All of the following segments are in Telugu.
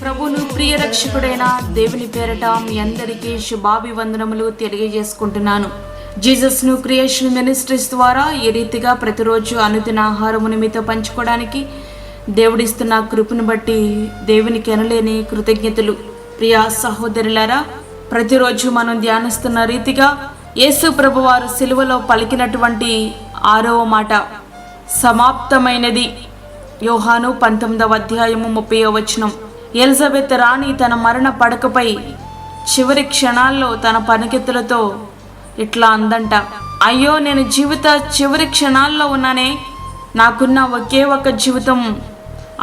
ప్రభును ప్రియ రక్షకుడైన దేవుని పేరట మీ అందరికీ శుభాభివందనములు తెలియజేసుకుంటున్నాను. జీసస్ను క్రియేషన్ మినిస్ట్రీస్ ద్వారా ఈ రీతిగా ప్రతిరోజు అనుదిన ఆహారమును మీతో పంచుకోవడానికి దేవుడిస్తున్న కృపను బట్టి దేవునికి ఎనలేని కృతజ్ఞతలు. ప్రియ సహోదరులారా, ప్రతిరోజు మనం ధ్యానిస్తున్న రీతిగా యేసు ప్రభువారు సిలువలో పలికినటువంటి 6వ మాట సమాప్తమైనది. యోహాను 19వ అధ్యాయము 30వ వచనం. ఎలిజబెత్ రాణి తన మరణ పడకపై చివరి క్షణాల్లో తన పనికెత్తులతో ఇట్లా అందంట, అయ్యో నేను జీవిత చివరి క్షణాల్లో ఉన్నానే, నాకున్న ఒకే ఒక జీవితం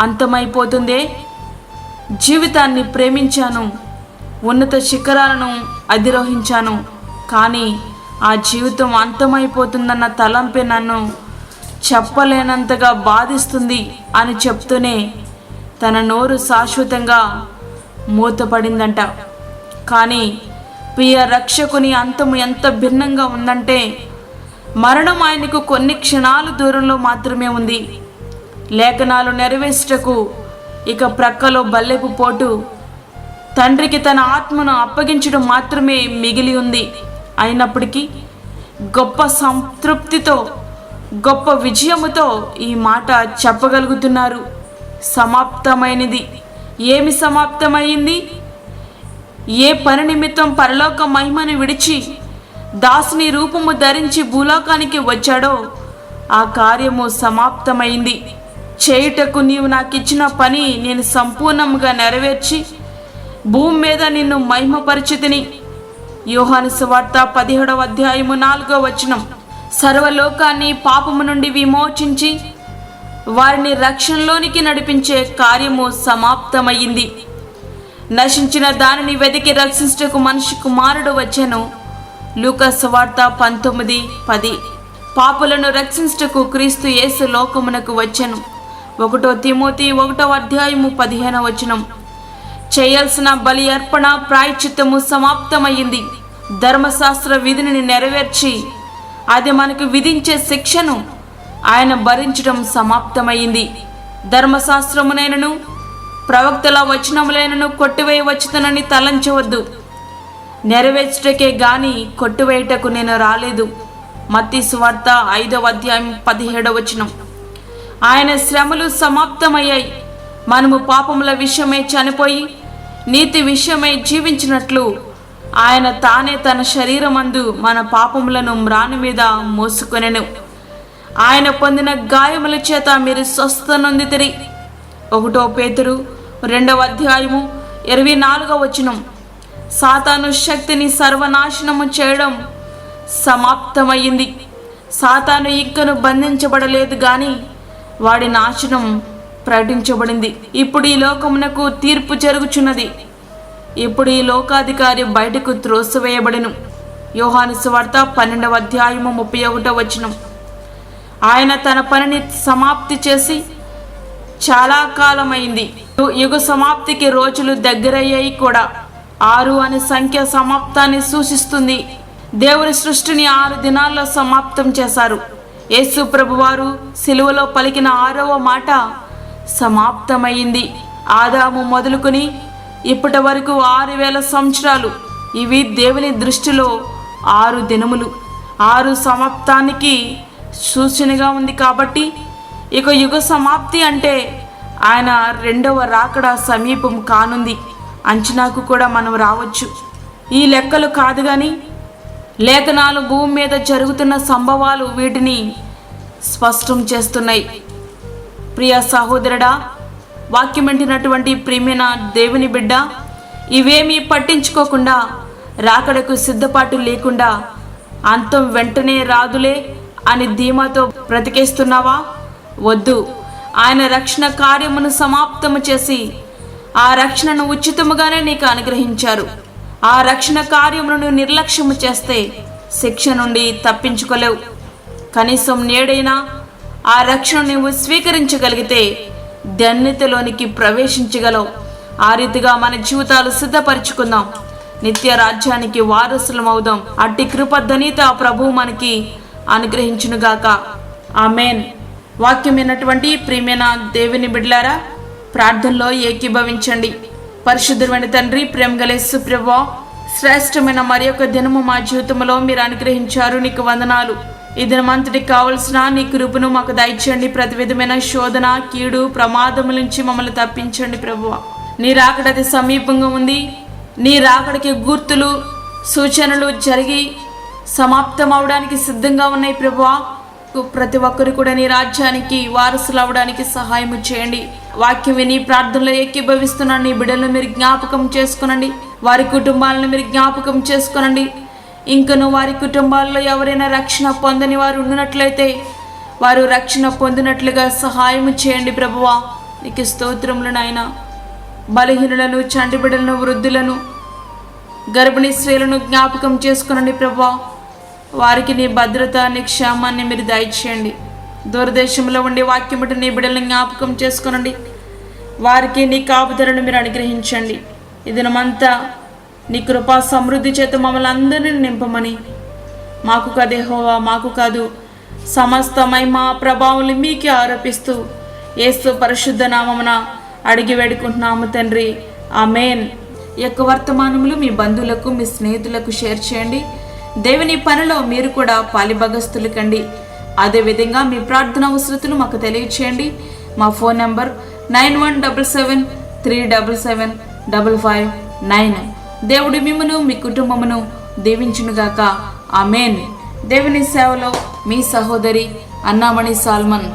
అంతమైపోతుందే. జీవితాన్ని ప్రేమించాను, ఉన్నత శిఖరాలను అధిరోహించాను, కానీ ఆ జీవితం అంతమైపోతుందన్న తలంపే నన్ను చెప్పలేనంతగా బాధిస్తుంది అని చెప్తూనే తన నోరు శాశ్వతంగా మూతపడిందంట. కానీ ప్రియ రక్షకుని అంతము ఎంత భిన్నంగా ఉందంటే, మరణం ఆయనకు కొన్ని క్షణాలు దూరంలో మాత్రమే ఉంది. లేఖనాలు నెరవేర్చుటకు ఇక ప్రక్కలో బల్లెపు పోటు, తండ్రికి తన ఆత్మను అప్పగించడం మాత్రమే మిగిలి ఉంది. అయినప్పటికీ గొప్ప సంతృప్తితో, గొప్ప విజయముతో ఈ మాట చెప్పగలుగుతున్నారు. సమాప్తమైనది. ఏమి సమాప్తమైంది? ఏ పని నిమిత్తం పరలోక మహిమను విడిచి దాసుని రూపము ధరించి భూలోకానికి వచ్చాడో ఆ కార్యము సమాప్తమైంది. చేయుటకు నీవు నాకు ఇచ్చిన పని నేను సంపూర్ణంగా నెరవేర్చి భూమి మీద నిన్ను మహిమపరిచితిని. యోహాను సువార్త 17వ అధ్యాయము 4వ వచనం. సర్వలోకాన్ని పాపము నుండి విమోచించి వారిని రక్షణలోనికి నడిపించే కార్యము సమాప్తమయ్యింది. నశించిన దానిని వెతికి రక్షించుటకు మనిషి కుమారుడు వచ్చెను. లూకా సువార్త 19:10. పాపులను రక్షించుటకు క్రీస్తు యేసు లోకమునకు వచ్చెను. 1 తిమోతి 1వ అధ్యాయము 15వ వచనం. చేయాల్సిన బలి అర్పణ ప్రాయశ్చిత్తము సమాప్తమయ్యింది. ధర్మశాస్త్ర విధిని నెరవేర్చి అది మనకు విధించే శిక్షను ఆయన భరించడం సమాప్తమైంది. ధర్మశాస్త్రమునైనను ప్రవక్తల వచనములైనను కొట్టివేయవచ్చునని తలంచవద్దు. నెరవేర్చుటకే గాని కొట్టివేయుటకు నేను రాలేదు. మత్తయి సువార్త 5వ అధ్యాయం 17వ వచనం. ఆయన శ్రమలు సమాప్తమయ్యాయి. మనము పాపముల విషయమై చనిపోయి నీతి విషయమై జీవించినట్లు ఆయన తానే తన శరీరమందు మన పాపములను మ్రాను మీద మోసుకొనెను. ఆయన పొందిన గాయముల చేత మీరు స్వస్థత నొందితిరి. 1 పేతురు 2వ అధ్యాయము 24వ వచనం. సాతాను శక్తిని సర్వనాశనము చేయడం సమాప్తమయ్యింది. సాతాను ఇంకను బంధించబడలేదు గాని వాడి నాశనం ప్రకటించబడింది. ఇప్పుడు ఈ లోకమునకు తీర్పు జరుగుచున్నది. ఇప్పుడు ఈ లోకాధికారి బయటకు త్రోసివేయబడెను. యోహాను సువార్త 12వ అధ్యాయము 31వ వచనం. ఆయన తన పనిని సమాప్తి చేసి చాలా కాలమైంది. యుగ సమాప్తికి రోజులు దగ్గరయ్యాయి కూడా. 6 అనే సంఖ్య సమాప్తాన్ని సూచిస్తుంది. దేవుని సృష్టిని 6 దినాల్లో సమాప్తం చేశారు. యేసు ప్రభువారు సిలువలో పలికిన 6వ మాట సమాప్తమైంది. ఆదాము మొదలుకొని ఇప్పటి వరకు 6000 సంవత్సరాలు. ఇవి దేవుని దృష్టిలో 6 దినములు. 6 సమాప్తానికి సూచనగా ఉంది. కాబట్టి ఇక యుగ సమాప్తి అంటే ఆయన 2వ రాకడ సమీపం కానుంది అంచనాకు కూడా మనం రావచ్చు. ఈ లెక్కలు కాదు కానీ లేఖనాలు భూమి మీద జరుగుతున్న సంభవాలు వీటిని స్పష్టం చేస్తున్నాయి. ప్రియ సహోదరుడా, వాక్యం వింటున్నటువంటి ప్రియమైన దేవుని బిడ్డ, ఇవేమీ పట్టించుకోకుండా రాకడకు సిద్ధపాటు లేకుండా అంతం వెంటనే రాదులే అని ధీమాతో బ్రతికేస్తున్నావా? వద్దు. ఆయన రక్షణ కార్యమును సమాప్తము చేసి ఆ రక్షణను ఉచితముగానే నీకు అనుగ్రహించారు. ఆ రక్షణ కార్యమును నిర్లక్ష్యము చేస్తే శిక్ష నుండి తప్పించుకోలేవు. కనీసం నేడైనా ఆ రక్షణ నువ్వు స్వీకరించగలిగితే ధన్యతలోనికి ప్రవేశించగలవు. ఆ రీతిగా మన జీవితాలు సిద్ధపరచుకుందాం. నిత్య రాజ్యానికి వారసులం అవుదాం. అట్టి కృప ధన్యత ప్రభువు మనకి అనుగ్రహించునుగాక. ఆమెన్. వాక్యం విన్నటువంటి ప్రియమైన దేవుని బిడ్డలారా, ప్రార్థనలో ఏకీభవించండి. పరిశుద్ధమైన తండ్రి, ప్రేమ గల యేసు ప్రభువా, శ్రేష్టమైన మరి యొక్క దినము మా జీవితంలో మీరు అనుగ్రహించారు. నీకు వందనాలు. ఈ దినమంతటికి కావలసిన నీ కృపను మాకు దయచేయండి. ప్రతి విధమైన శోధన, కీడు, ప్రమాదముల నుంచి మమ్మల్ని తప్పించండి ప్రభువా. నీ రాకడ అతి సమీపంగా ఉంది. నీ రాకడికి గుర్తులు, సూచనలు జరిగి సమాప్తం అవడానికి సిద్ధంగా ఉన్నాయి ప్రభువా. ప్రతి ఒక్కరు కూడా నీ రాజ్యానికి వారసులు అవడానికి సహాయం చేయండి. వాక్యం విని ప్రార్థనలో ఏకీభవిస్తున్న నీ బిడ్డలను మీరు జ్ఞాపకం చేసుకునండి. వారి కుటుంబాలను మీరు జ్ఞాపకం చేసుకునండి. ఇంకను వారి కుటుంబాల్లో ఎవరైనా రక్షణ పొందని వారు ఉన్నట్లయితే వారు రక్షణ పొందినట్లుగా సహాయం చేయండి ప్రభువా. నీకు స్తోత్రములు నాయన. బలహీనులను, చంటి బిడ్డలను, వృద్ధులను, గర్భిణీ స్త్రీలను జ్ఞాపకం చేసుకునండి ప్రభువా. వారికి నీ భద్రత, నీ క్షేమాన్ని మీరు దయచేయండి. దూరదేశంలో ఉండి వాక్యం బట్టి నీ బిడ్డలను జ్ఞాపకం చేసుకునండి. వారికి నీ కాపుదలను మీరు అనుగ్రహించండి. ఈ దినమంతా నీ కృపా సమృద్ధి చేత మమ్మల్ని అందరినీ నింపమని, మాకు కాదు యెహోవా, మాకు కాదు, సమస్త మహిమ ప్రభావాలు మీకే ఆరోపిస్తూ యేసు పరిశుద్ధ నామమున అడిగి వేడుకుంటున్నాము తండ్రి. ఆమేన్. ఈ యొక్క వర్తమానములు మీ బంధువులకు, మీ స్నేహితులకు షేర్ చేయండి. దేవుని పనిలో మీరు కూడా పాలిభాగస్తులు కండి. అదేవిధంగా మీ ప్రార్థన అవసరతలు మాకు తెలియచేయండి. మా ఫోన్ నంబర్ 9177377559. దేవుడి మిమ్మును, మీ కుటుంబమును దీవించునుగాక. ఆమేన్. దేవుని సేవలో మీ సహోదరి అన్నామణి సాల్మన్.